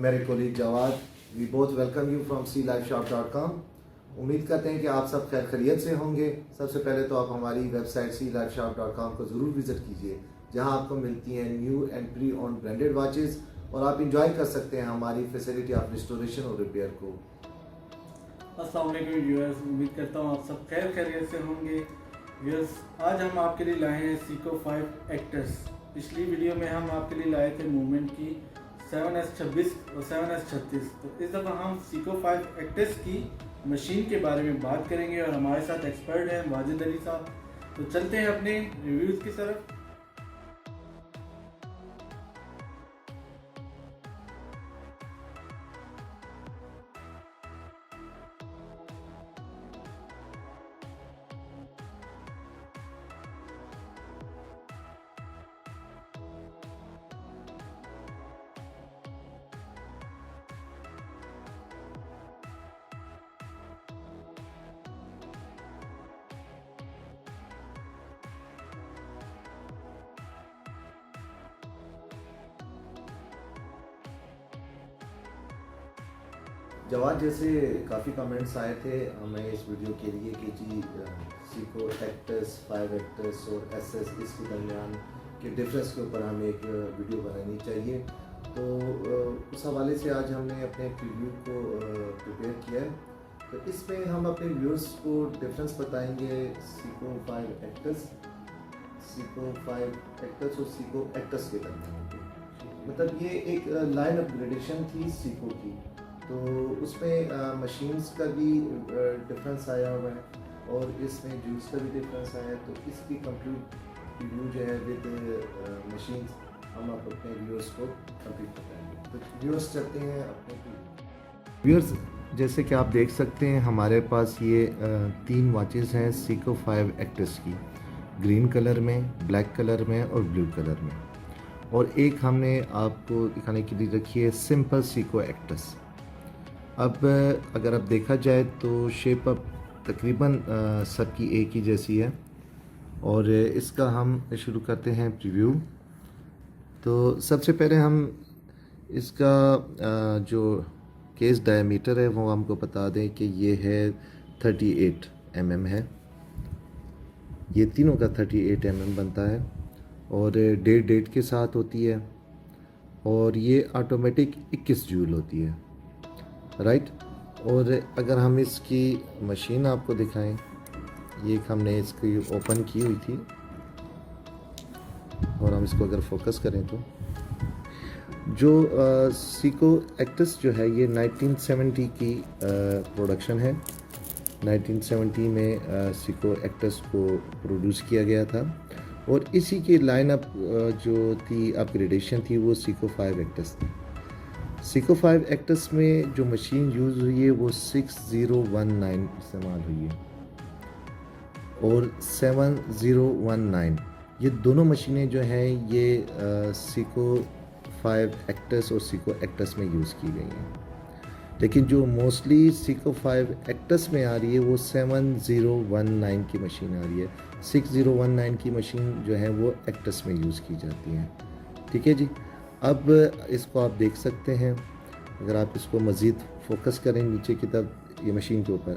मेरे colleague Jawad, we both welcome you from sealifeshop.com। उम्मीद करते हैं कि आप सब खैर खैरियत से होंगे। सबसे पहले तो आप हमारी वेबसाइट sealifeshop.com को ज़रूर विज़िट कीजिए, जहां आपको मिलती हैं new and pre on branded watches और आप इंजॉय कर सकते हैं हमारी फैसिलिटी ऑफ रिस्टोरेशन और रिपेयर को। अस्सलाम वालेकुम व्यूअर्स, उम्मीद करता हूँ आप सब खैर खैरियत से होंगे। व्यूअर्स, आज हम आपके लिए लाए हैं सीको 5 एक्टर्स। पिछली वीडियो में हम आपके लिए लाए थे मूवमेंट की 7S26 और 7S36। तो इस दफ़ा हम सीको 5 एक्टर्स की मशीन के बारे में बात करेंगे और हमारे साथ एक्सपर्ट हैं वाजिद अली साहब। तो चलते हैं अपने रिव्यूज़ की तरफ। जवाब जैसे काफ़ी कमेंट्स आए थे हमें इस वीडियो के लिए कि जी सीको एक्टर्स 5 एक्टर्स और एसएस इसके दरमियान के डिफरेंस के ऊपर हमें एक वीडियो बनानी चाहिए। तो उस हवाले से आज हमने अपने प्रीव्यू को प्रिपेयर किया है। तो इसमें हम अपने व्यूअर्स को डिफरेंस बताएंगे सीको 5 एक्टर्स और सीको एक्टर्स के दरमियान। मतलब ये एक लाइन अपग्रेडेशन थी सीको की, तो उसमें मशीन्स का भी डिफरेंस आया हुआ है और इसमें जूस का भी डिफरेंस आया है। तो इसकी कंप्लीट रिव्यू जो है विद मशीन्स हम अपने व्यूअर्स को कंप्लीट बताएंगे। तो व्यूअर्स चलते हैं अपने व्यूअर्स। जैसे कि आप देख सकते हैं हमारे पास ये 3 वॉचेस हैं सीको 5 एक्टर्स की, ग्रीन कलर में, ब्लैक कलर में और ब्लू कलर में। और एक हमने आपको दिखाने के लिए रखी है सिंपल सीको एक्टर्स। अब अगर अब देखा जाए तो शेप अप तकरीबन सबकी एक ही जैसी है और इसका हम शुरू करते हैं प्रीव्यू। तो सबसे पहले हम इसका जो केस डायमीटर है वो हमको बता दें कि ये है 38 mm है। ये तीनों का 38 mm बनता है और डेट के साथ होती है और ये ऑटोमेटिक 21 जूल होती है, राइट। और अगर हम इसकी मशीन आपको दिखाएं, ये हमने इसकी ओपन की हुई थी और हम इसको अगर फोकस करें तो जो सीको एक्टर्स जो है ये 1970 की प्रोडक्शन है। 1970 में सीको एक्टर्स को प्रोड्यूस किया गया था और इसी की लाइनअप जो थी अपग्रेडेशन थी वो सीको 5 एक्टर्स थी। सीको 5 एक्टर्स में जो मशीन यूज़ हुई है वो 6019 इस्तेमाल हुई है और 7019, ये दोनों मशीनें जो हैं ये सीको 5 एक्टर्स और सीको एक्टर्स में यूज़ की गई हैं। लेकिन जो मोस्टली सीको 5 एक्टर्स में आ रही है वो 7019 की मशीन आ रही है। 6019 की मशीन जो है वो एक्टर्स में यूज़ की जाती है। ठीक है जी। अब इसको आप देख सकते हैं, अगर आप इसको मज़ीद फोकस करें नीचे की तरफ ये मशीन के ऊपर,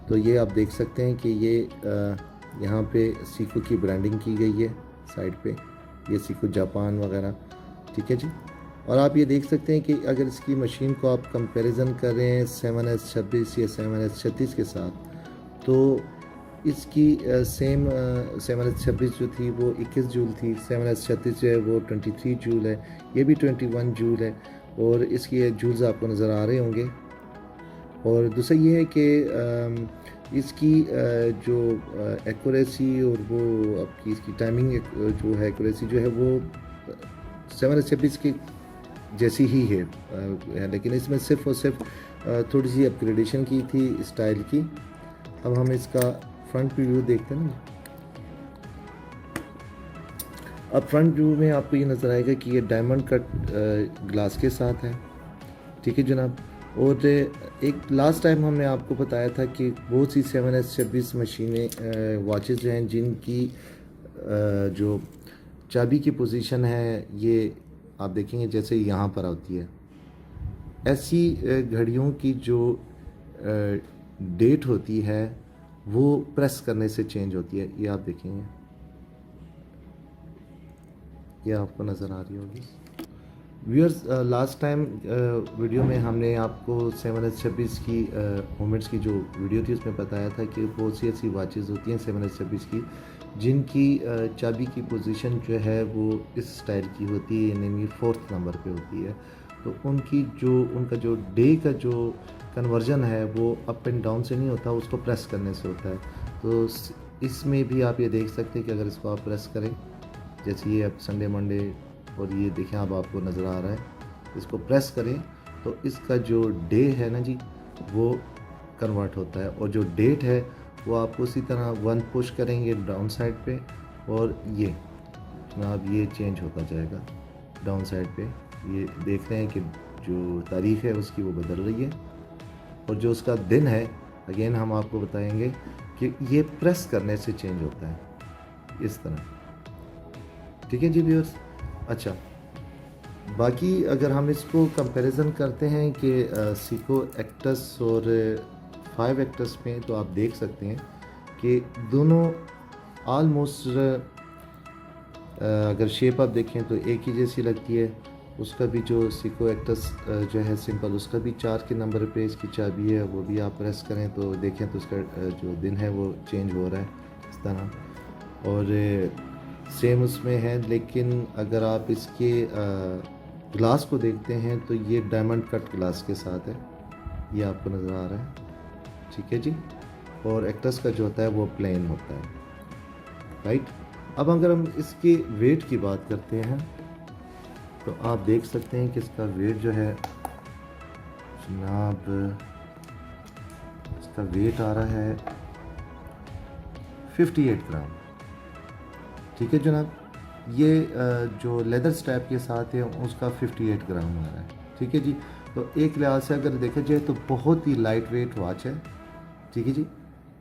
तो ये आप देख सकते हैं कि ये यहाँ पे सीको की ब्रांडिंग की गई है साइड पे, ये सीको जापान वगैरह। ठीक है जी। और आप ये देख सकते हैं कि अगर इसकी मशीन को आप कंपैरिजन कर रहे हैं 7S26 या 7S36 के साथ, तो इसकी सेम 7S26 जो थी वो 21 जूल थी, 7S36 जो है वो 23 जूल है, ये भी 21 जूल है और इसकी जूल्स आपको नज़र आ रहे होंगे। और दूसरा ये है कि इसकी जो एक्यूरेसी और वो आपकी इसकी टाइमिंग जो है एक्यूरेसी जो है वो 7S26 की जैसी ही है, लेकिन इसमें सिर्फ और सिर्फ थोड़ी सी अपग्रेडेशन की थी स्टाइल की। अब हम इसका फ्रंट व्यू देखते हैं ना। अब फ्रंट व्यू में आपको ये नज़र आएगा कि ये डायमंड कट ग्लास के साथ है। ठीक है जनाब। और एक लास्ट टाइम हमने आपको बताया था कि बहुत सी 7S26 मशीनें वॉचेस जो हैं जिनकी जो चाबी की पोजीशन है ये आप देखेंगे जैसे यहाँ पर होती है, ऐसी घड़ियों की जो डेट होती है वो प्रेस करने से चेंज होती है। ये आप देखेंगे, ये आपको नज़र आ रही होगी। व्यूअर्स, लास्ट टाइम वीडियो में हमने आपको 7S26 की मोमेंट्स की जो वीडियो थी उसमें बताया था कि बहुत सी ऐसी वॉचेज़ होती हैं 7S26 की जिनकी चाबी की पोजीशन जो है वो इस स्टाइल की होती है, यानी 4th नंबर पे होती है। तो उनका जो डे का जो कन्वर्जन है वो अप एंड डाउन से नहीं होता, उसको प्रेस करने से होता है। तो इसमें भी आप ये देख सकते हैं कि अगर इसको आप प्रेस करें, जैसे ये अब संडे मंडे और ये देखें अब आपको नज़र आ रहा है, इसको प्रेस करें तो इसका जो डे है ना जी वो कन्वर्ट होता है, और जो डेट है वो आपको उसी तरह 1 पुश करेंगे डाउन साइड पे और ये जनाब ये चेंज होता जाएगा डाउन साइड पे। ये देख रहे हैं कि जो तारीख़ है उसकी वो बदल रही है, और जो उसका दिन है अगेन हम आपको बताएंगे कि ये प्रेस करने से चेंज होता है इस तरह। ठीक है जी व्यूअर्स। अच्छा, बाकी अगर हम इसको कंपैरिजन करते हैं कि सीको एक्टस और 5 एक्टस में, तो आप देख सकते हैं कि दोनों आलमोस्ट अगर शेप आप देखें तो एक ही जैसी लगती है। उसका भी जो सीको एक्टस जो है सिंपल, उसका भी 4 के नंबर पे इसकी चाबी है, वो भी आप प्रेस करें तो देखें तो उसका जो दिन है वो चेंज हो रहा है इस तरह, और सेम उसमें है। लेकिन अगर आप इसके ग्लास को देखते हैं तो ये डायमंड कट ग्लास के साथ है, ये आपको नज़र आ रहा है। ठीक है जी। और एक्टस का जो होता है वो प्लेन होता है, राइट। अब अगर हम इसके वेट की बात करते हैं तो आप देख सकते हैं कि इसका वेट जो है जनाब, इसका वेट आ रहा है 58 ग्राम। ठीक है जनाब। ये जो लेदर स्ट्रैप के साथ है उसका 58 ग्राम आ रहा है। ठीक है जी। तो एक लिहाज से अगर देखा जाए तो बहुत ही लाइट वेट वॉच है। ठीक है जी।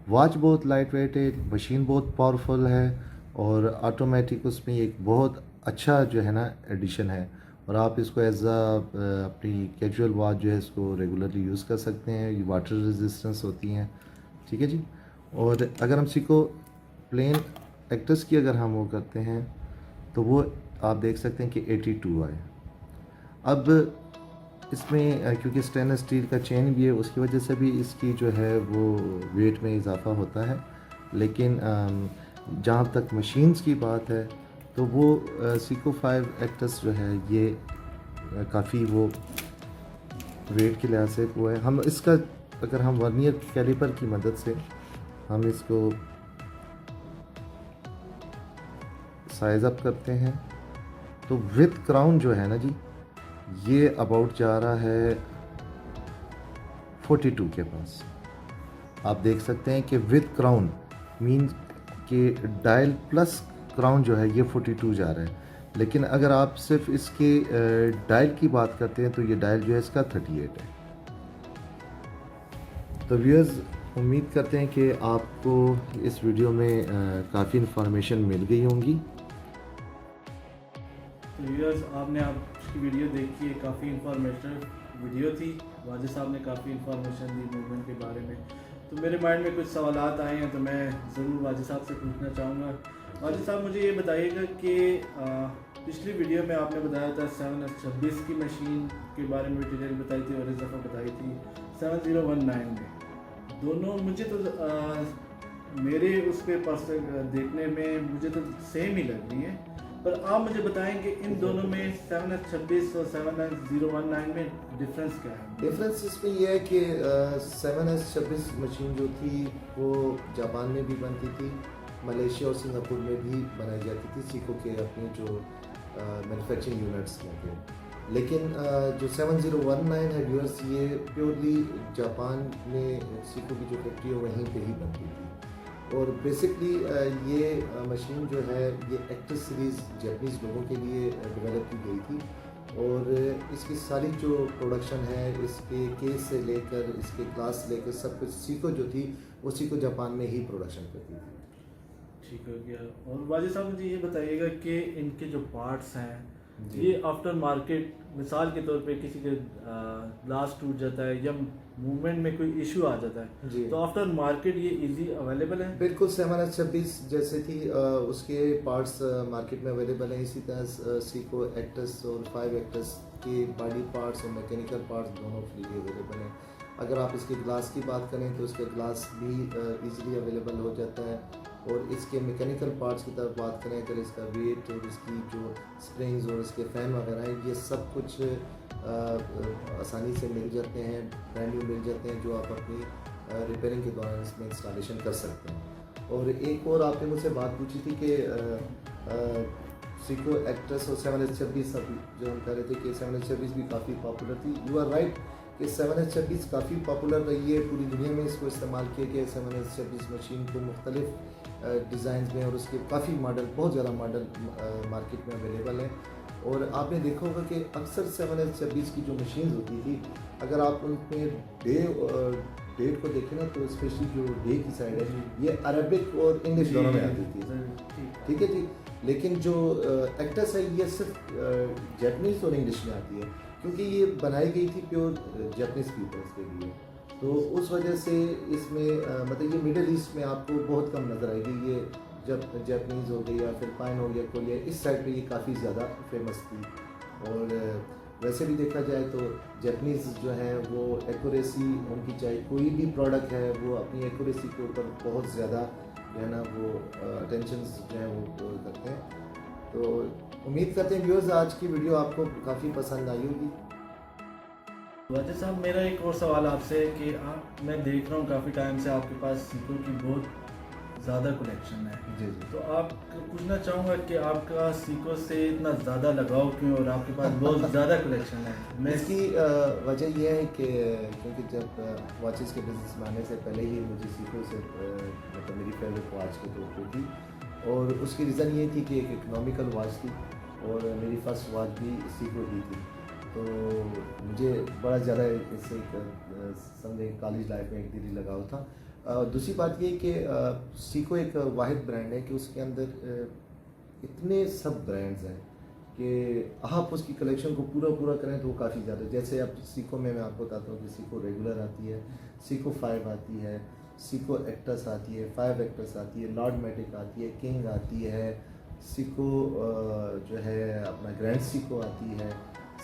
वॉच बहुत लाइट वेट है, मशीन बहुत पावरफुल है, और ऑटोमेटिक उसमें एक बहुत अच्छा जो है ना एडिशन है, और आप इसको एज अपनी कैजुअल वॉच जो है इसको रेगुलरली यूज़ कर सकते हैं। ये वाटर रेजिस्टेंस होती हैं। ठीक है जी। और अगर हम सीको प्लेन एक्टस की अगर हम वो करते हैं तो वो आप देख सकते हैं कि 82 आए। अब इसमें क्योंकि स्टेनलेस स्टील का चेन भी है उसकी वजह से भी इसकी जो है वो वेट में इजाफा होता है। लेकिन जहाँ तक मशीन्स की बात है तो वो सीको 5 एक्टस जो है ये काफ़ी वो वेट के लिहाज से वो है। हम इसका अगर हम वर्नियर कैलिपर की मदद से हम इसको साइज अप करते हैं तो विथ क्राउन जो है ना जी ये अबाउट जा रहा है 42 के पास। आप देख सकते हैं कि विथ क्राउन मीन कि डायल प्लस क्राउन जो है ये 42 जा रहा है। लेकिन अगर आप सिर्फ इसके डायल की बात करते हैं तो ये डायल जो है इसका 38 है। तो व्यूअर्स, उम्मीद करते हैं कि आपको इस वीडियो में काफ़ी इन्फॉर्मेशन मिल गई होंगी। तो व्यूअर्स, आपने आपकी वीडियो देखी है, काफ़ी इंफॉर्मेटिव वीडियो थी। वाजिद साहब ने काफ़ी इंफॉर्मेशन दी मूवमेंट के बारे में। तो मेरे माइंड में कुछ सवालात आए हैं तो मैं ज़रूर वाजिद साहब से पूछना चाहूँगा। वाजिद साहब, मुझे ये बताइएगा कि पिछली वीडियो में आपने बताया था 7S26 की मशीन के बारे में डिटेल बताई थी, और इस दफ़ा बताई थी 7019 में। दोनों मुझे तो मेरे उस पर देखने में मुझे तो सेम ही लग रही है, पर आप मुझे बताएं कि इन दोनों में 7S26 और 7019 में डिफरेंस क्या है? डिफरेंस इसमें यह है कि 7S26 मशीन जो थी वो जापान में भी बनती थी, मलेशिया और सिंगापुर में भी बनाई जाती थी सीको के अपने जो मैन्युफैक्चरिंग यूनिट्स में थे। लेकिन जो 7019 है व्यूअर्स, ये प्योरली जापान में सीको की जो फैक्ट्री है वहीं पे ही बनती थी। और बेसिकली ये मशीन जो है ये एक्टस सीरीज़ जापानीज़ लोगों के लिए डेवलप की गई थी, और इसकी सारी जो प्रोडक्शन है इसके केस से लेकर इसके क्लास से लेकर सब कुछ सीको जो थी वो सीको जापान में ही प्रोडक्शन करती थी। ठीक हो गया। और वाजिद साहब, मुझे ये बताइएगा कि इनके जो पार्ट्स हैं जी। ये आफ्टर मार्केट मिसाल के तौर पे किसी के ग्लास टूट जाता है या मूवमेंट में कोई इशू आ जाता है जी। तो आफ्टर मार्केट ये इजी अवेलेबल है। बिल्कुल 7S26 जैसे थी उसके पार्ट्स मार्केट में अवेलेबल हैं। इसी तरह सीको एक्टस और 5 एक्टस के बॉडी पार्ट्स और मैकेनिकल पार्ट्स दोनों फ्रीली अवेलेबल हैं। अगर आप इसके ग्लास की बात करें तो इसका ग्लास भी इजीली अवेलेबल हो जाता है। और इसके मैकेनिकल पार्ट्स की तरफ बात करें, अगर इसका वेट और इसकी जो स्प्रिंग्स और इसके फ़ैन वगैरह हैं, ये सब कुछ आसानी से मिल जाते हैं, ब्रांड न्यू मिल जाते हैं, जो आप अपनी रिपेयरिंग के दौरान इसमें इंस्टॉलेशन कर सकते हैं। और एक और आपने मुझसे बात पूछी थी कि सीको एक्ट्रेस और 7S26 जो हम कह रहे थे कि 7S26 भी काफ़ी पॉपुलर थी। यू आर राइट कि 7S26 काफ़ी पॉपुलर रही है, पूरी दुनिया में इसको इस्तेमाल किया गया। 7S26 मशीन को मुख्तलिफ डिज़ाइन में और उसके काफ़ी मॉडल, बहुत ज़्यादा मॉडल मार्केट में अवेलेबल हैं। और आपने देखा होगा कि अक्सर 7S26 की जो मशीन होती थी, अगर आप उनमें डेट को देखें ना, तो स्पेशली जो डे की साइड है ये अरबिक और इंग्लिश दोनों में आती थी। ठीक है जी। लेकिन जो एक्टस है ये सिर्फ जैपनीज़ और इंग्लिश में आती है, क्योंकि ये बनाई गई थी प्योर जैपनीज़ पीपल्स के लिए। तो उस वजह से इसमें मतलब ये मिडिल ईस्ट में आपको बहुत कम नज़र आएगी। ये जब जैपनीज़ हो गई या फिलिपाइन हो गया, कोरिया, इस साइड पे ये काफ़ी ज़्यादा फेमस थी। और वैसे भी देखा जाए तो जैपनीज़ जो हैं वो एक्यूरेसी उनकी, चाहे कोई भी प्रोडक्ट है, वो अपनी एक्यूरेसी के ऊपर बहुत ज़्यादा जो है ना वो अटेंशन जो है वो करते हैं। तो उम्मीद करते हैं व्यूअर्स आज की वीडियो आपको काफ़ी पसंद आई होगी। वाजिद साहब, मेरा एक और सवाल आपसे है कि मैं देख रहा हूँ काफ़ी टाइम से आपके पास सीको की बहुत ज़्यादा कलेक्शन है। जी जी। तो आप पूछना चाहूँगा कि आपका सीको से इतना ज़्यादा लगाव क्यों और आपके पास बहुत ज़्यादा कलेक्शन है। मैं इसकी वजह यह है कि क्योंकि जब वॉचेस के बिजनेस में आने से पहले ही मुझे सीको से मतलब मेरी फेवरेट वॉच के तौर पे थी। और उसकी रीज़न ये थी कि एक इकोनॉमिकल वॉच थी और मेरी फर्स्ट वॉच भी सीको ही थी। तो मुझे बड़ा ज़्यादा इससे समझे कॉलेज लाइफ में एक दिली लगाव था। दूसरी बात ये कि सीको एक वाहिद ब्रांड है कि उसके अंदर इतने सब ब्रांड्स हैं कि आप उसकी कलेक्शन को पूरा करें तो वो काफ़ी ज़्यादा। जैसे अब सीको में मैं आपको बताता हूँ कि सीको रेगुलर आती है, सीको 5 आती है, सीको एक्टस आती है, 5 एक्टस आती है, लॉर्ड मैटिक आती है, किंग आती है, सीको जो है अपना ग्रैंड सीको आती है,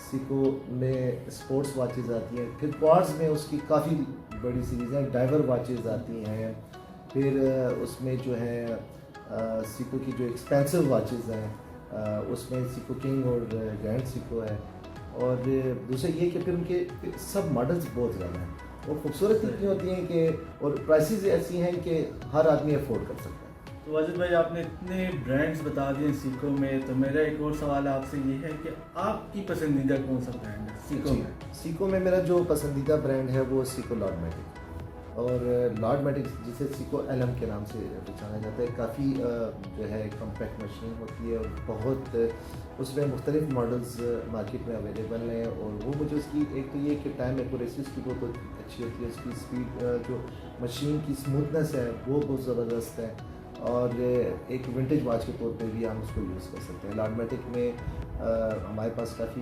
सीको में स्पोर्ट्स वॉचेस आती हैं, फिर क्वार्ट्ज में उसकी काफ़ी बड़ी सीरीज़ है, डाइवर वॉचेस आती हैं, फिर उसमें जो है सीको की जो एक्सपेंसिव वॉचेस हैं उसमें सीको किंग और ग्रैंड सीको है। और दूसरा ये कि फिर उनके सब मॉडल्स बहुत ज़्यादा हैं और खूबसूरत इतनी होती हैं कि और प्राइसेस ऐसी हैं कि हर आदमी अफोर्ड कर सकता है। तो वाजिद भाई, आपने इतने ब्रांड्स बता दिए सीको में, तो मेरा एक और सवाल आपसे ये है कि आपकी पसंदीदा कौन सा ब्रांड है सीको में? सीको में मेरा जो पसंदीदा ब्रांड है वो सीको लॉर्ड मैटिक। और लॉर्ड मैटिक जिसे सीको LM के नाम से पहचाना जाता है, काफ़ी जो है कम्पैक्ट मशीन होती है और बहुत उसमें मुख्तलिफ मॉडल्स मार्केट में अवेलेबल हैं। और वो मुझे उसकी एक तो ये कि टाइम एक्यूरेसी उसकी बहुत अच्छी होती है, उसकी स्पीड जो मशीन की स्मूथनेस है वो बहुत ज़बरदस्त है। और एक विंटेज वॉच के तौर पे भी हम उसको यूज़ कर सकते हैं। लॉर्ड मैटिक में हमारे पास काफ़ी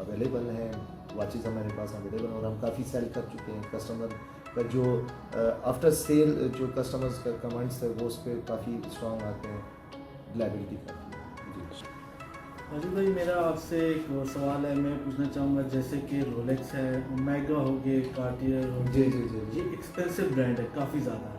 अवेलेबल हैं वॉचेस, हमारे पास अवेलेबल और हम काफ़ी सेल कर चुके हैं। कस्टमर का जो आफ्टर सेल जो कस्टमर्स का कमेंट्स है वो उस पर काफ़ी स्ट्रॉन्ग आते हैं, रिलायबिलिटी काफ़ी। जी वाजिद भाई, मेरा आपसे एक और सवाल है, मैं पूछना चाहूँगा जैसे कि रोलेक्स है, ओमेगा हो गए, कार्टियर हो जी गए, जी जी जी। ये एक्सपेंसिव ब्रांड है काफ़ी ज़्यादा।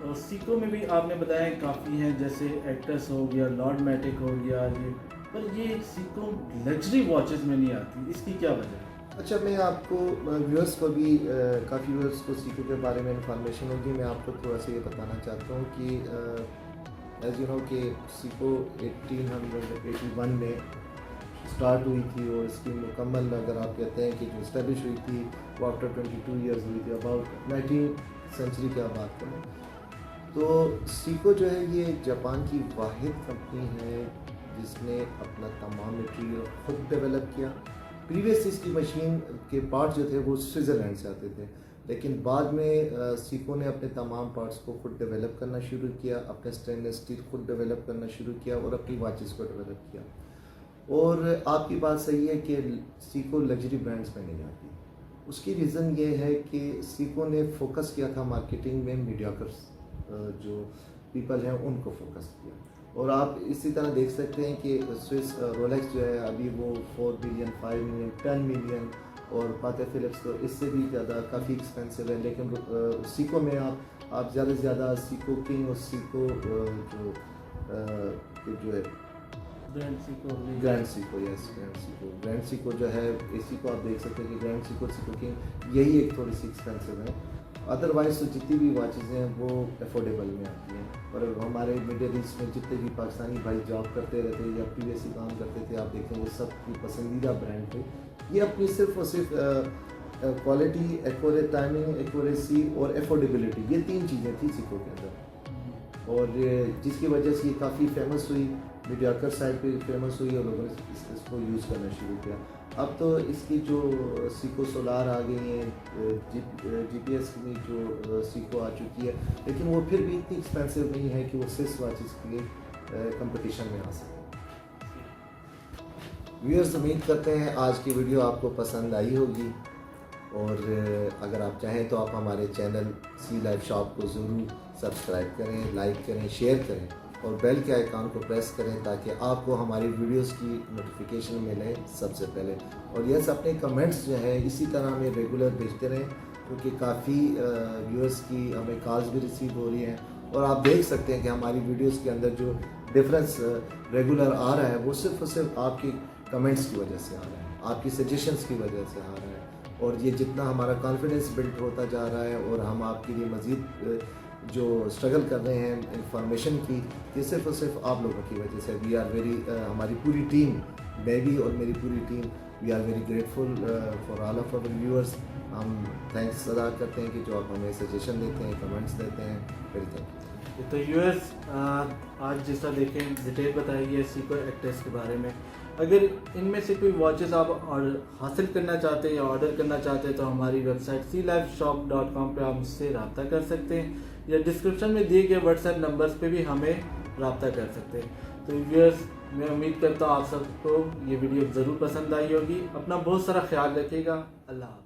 और सीको में भी आपने बताया काफ़ी हैं, जैसे एक्टस हो गया, लॉर्ड मैटिक हो गया, ये पर ये सीको लग्जरी वॉचेस में नहीं आती, इसकी क्या वजह है? अच्छा, मैं आपको व्यूअर्स को भी काफ़ी व्यूअर्स को सीको के बारे में इंफॉर्मेशन होगी, मैं आपको थोड़ा सा ये बताना चाहता हूँ कि एज यू नो कि सीको 1881 में स्टार्ट हुई थी और इसकी मुकम्मल अगर आप कहते हैं कि जो इस्टेब्लिश हुई थी वो आफ्टर 22 ईयर्स हुई थी, अबाउट 19th सेंचुरी की आप बात करें। तो सीको जो है ये जापान की वाहिद कंपनी है जिसने अपना तमाम मटेरियल खुद डेवलप किया। प्रीवियस इसकी मशीन के पार्ट जो थे वो स्विट्ज़रलैंड से आते थे, लेकिन बाद में सीको ने अपने तमाम पार्ट्स को खुद डेवलप करना शुरू किया, अपने स्टेनलेस स्टील खुद डेवलप करना शुरू किया और अपनी वॉचेस को डेवलप किया। और आपकी बात सही है कि सीको लग्जरी ब्रांड्स में नहीं आती। उसकी रीज़न ये है कि सीको ने फोकस किया था मार्केटिंग में मीडियोकर जो पीपल हैं उनको फोकस किया। और आप इसी तरह देख सकते हैं कि स्विस रोलेक्स जो है अभी वो 4 बिलियन, 5 मिलियन, 10 मिलियन, और पाते फिलिप्स तो इससे भी ज़्यादा काफ़ी एक्सपेंसिव है। लेकिन सीको में आप ज़्यादा से ज़्यादा सीको किंग और सीको जो है ग्रैंड सीको जो है इसी को आप देख सकते हैं कि ग्रैंड सीको, सीको किंग यही एक थोड़ी सी एक्सपेंसिव है। अदरवाइज तो जितनी भी वॉचेज़ हैं वो अफोर्डेबल में आती हैं। और हमारे मिडिल ईस्ट में जितने भी पाकिस्तानी भाई जॉब करते रहते या प्रीवियसली काम करते थे, आप देखें वो सब की पसंदीदा ब्रांड थे। ये अपनी सिर्फ और सिर्फ क्वालिटी, एक्यूरेट टाइमिंग, एक्यूरेसी और अफोर्डेबिलिटी, ये 3 चीज़ें थी सीको के अंदर। और जिसकी वजह से ये काफ़ी फेमस हुई, मीडियाकर साइड पे फेमस हुई और लोगों ने इसको यूज़ करना शुरू किया। अब तो इसकी जो सीको सोलार आ गई हैं, GPS की जो सीको आ चुकी है, लेकिन वो फिर भी इतनी एक्सपेंसिव नहीं है कि वो स्विस वॉचेस के कंपटीशन में आ सके। व्यूअर्स, उम्मीद करते हैं आज की वीडियो आपको पसंद आई होगी, और अगर आप चाहें तो आप हमारे चैनल सी लाइव शॉप को ज़रूर सब्सक्राइब करें, लाइक करें, शेयर करें और बेल के आइकॉन को प्रेस करें ताकि आपको हमारी वीडियोस की नोटिफिकेशन मिले सबसे पहले। और यस, अपने कमेंट्स जो है इसी तरह हमें रेगुलर भेजते रहें, क्योंकि काफ़ी व्यूअर्स की हमें कॉल्स भी रिसीव हो रही हैं। और आप देख सकते हैं कि हमारी वीडियोस के अंदर जो डिफरेंस रेगुलर आ रहा है वो सिर्फ और सिर्फ आपकी कमेंट्स की वजह से आ रहा है, आपकी सजेशंस की वजह से आ रहा है। और ये जितना हमारा कॉन्फिडेंस बिल्ड होता जा रहा है और हम आपके लिए मज़ीद जो स्ट्रगल कर रहे हैं इंफॉर्मेशन की, ये सिर्फ और सिर्फ आप लोगों की वजह से। वी आर वेरी, हमारी पूरी टीम, मैं भी और मेरी पूरी team, we are very grateful for all of our viewers. हम थैंक्स अदा करते हैं कि जो आप हमें सजेशन देते हैं, कमेंट्स देते हैं। Very thank you. तो यूएस आज जिस तरह देखें डिटेल बताई है सीको एक्ट्रेस के बारे में। अगर इनमें से कोई वॉचेस आप हासिल करना चाहते हैं या ऑर्डर करना चाहते हैं तो हमारी वेबसाइट cliveshop.com पे आप मुझसे रब्ता कर सकते हैं, या डिस्क्रिप्शन में दिए गए व्हाट्सएप नंबर्स पे भी हमें रब्ता कर सकते हैं। तो व्यूअर्स, मैं उम्मीद करता हूँ आप सबको ये वीडियो ज़रूर पसंद आई होगी। अपना बहुत सारा ख्याल रखिएगा। अल्लाह हाफ़िज़।